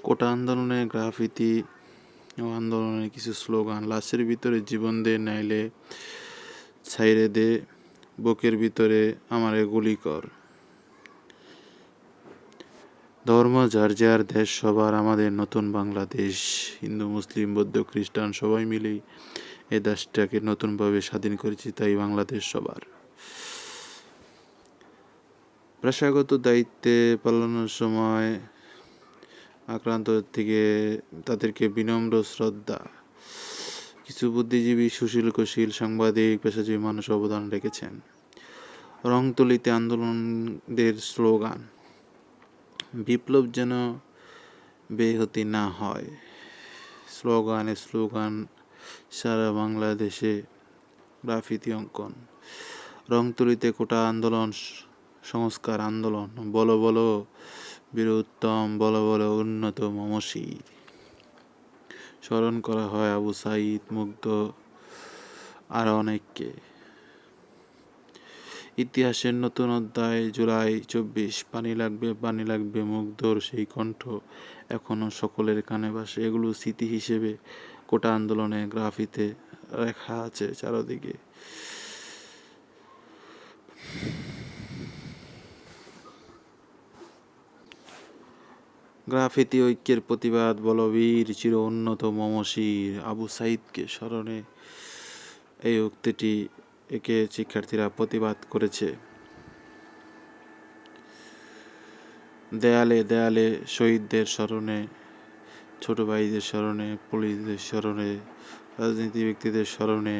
কোটা আন্দোলনে গ্রাফিতি ও আন্দোলনের কিছু স্লোগান: লাশের ভিতরে জীবন দে, নাইলে ছাইরে দে, বুকের ভিতরে আমারে গুলি কর। ধর্ম যার যার, দেশ সবার, আমাদের নতুন বাংলাদেশ। হিন্দু, মুসলিম, বৌদ্ধ, খ্রিস্টান সবাই মিলেই এ দেশটাকে নতুনভাবে স্বাধীন করেছি, তাই বাংলাদেশ সবার। পেশাগত দায়িত্বে পালনের সময় আক্রান্ত থেকে তাদেরকে বিনম্র শ্রদ্ধা। কিছু বুদ্ধিজীবী, সুশীল, কুশীল, সাংবাদিক, পেশাজীবী মানুষ অবদান রেখেছেন। রংতুলিতে আন্দোলনদের স্লোগান: বিপ্লব যেন বেহতি না হয়। স্লোগান সারা বাংলাদেশে গ্রাফিতি অঙ্কন। রংতুলিতে কোটা আন্দোলন, সংস্কার আন্দোলন, বলো বলো বীর উত্তম, বলো বলো উন্নত মমশির। স্মরণ করা হয় আবু সাঈদ, মুগ্ধ আর অনেককে। ইতিহাসের নতুন অধ্যায়, জুলাই 24। পানি লাগবে, পানি লাগবে, মুগ্ধর সেই কণ্ঠ এখনো সকলের কানে ভাসে। এগুলো স্মৃতি হিসেবে কোটা আন্দোলনে গ্রাফিতে রেখা আছে চারদিকে। গ্রাফিতি ঐক্যের প্রতিবাদ, বলবীর চির উন্নত মমশির। আবু সাঈদকে স্মরণে এই উক্তিটি একে শিক্ষার্থীরা প্রতিবাদ করেছে। দেয়ালে দেয়ালে শহীদদের স্মরণে, ছোট ভাইদের স্মরণে, পুলিশদের স্মরণে, রাজনীতি ব্যক্তিদের স্মরণে,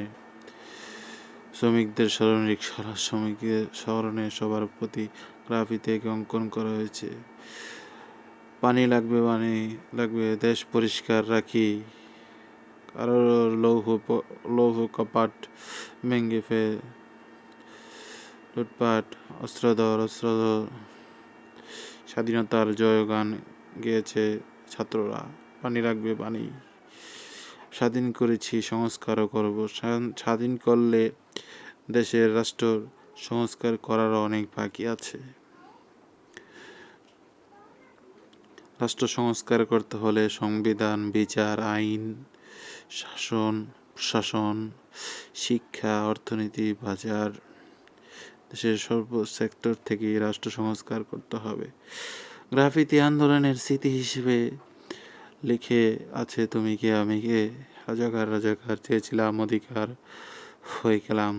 শ্রমিকদের স্মরণে, রিকশাওয়ালা শ্রমিকদের স্মরণে সবার প্রতি গ্রাফিতি অঙ্কন করা হয়েছে। পানি লাগবে, পানি লাগবে, দেশ পরিষ্কার রাখি, কারোর লৌহ কপাট ভেঙে ফেল, লুটপাট, অস্ত্রধর, স্বাধীনতার জয়গান গেয়েছে ছাত্ররা। পানি লাগবে, পানি। স্বাধীন করেছি, সংস্কারও করব। স্বাধীন করলে দেশের রাষ্ট্র সংস্কার করারও অনেক বাকি আছে। রাষ্ট্র সংস্কার করতে হলে সংবিধান, বিচার, আইন, শাসন, প্রশাসন, শিক্ষা, অর্থনীতি, বাজার, দেশের সর্ব সেক্টর থেকে রাষ্ট্র সংস্কার করতে হবে। গ্রাফিতি আন্দোলনের স্মৃতি হিসেবে লিখে আছে তুমি কে আমি কে, রাজাকার রাজাকার, চেয়েছিলাম অধিকার, হয়ে গেলাম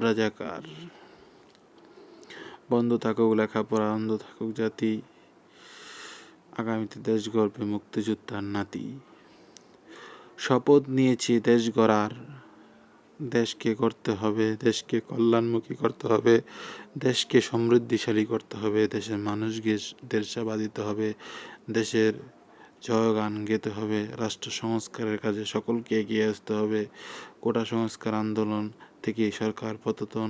রাজাকার। বন্ধ থাকুক লেখাপড়া, অন্ধ থাকুক জাতি, আগামীতে দেশ গড়বে মুক্তিযোদ্ধার নাতি। শপথ নিয়েছি দেশ গড়ার, দেশকে করতে হবে, দেশকে কল্যাণমুখী করতে হবে, দেশকে সমৃদ্ধিশালী করতে হবে, দেশের মানুষকে দেশ সেবা দিতে হবে, দেশের জয়গান গেতে হবে, রাষ্ট্র সংস্কারের কাজে সকলকে এগিয়ে আসতে হবে। কোটা সংস্কার আন্দোলন থেকে সরকার পতন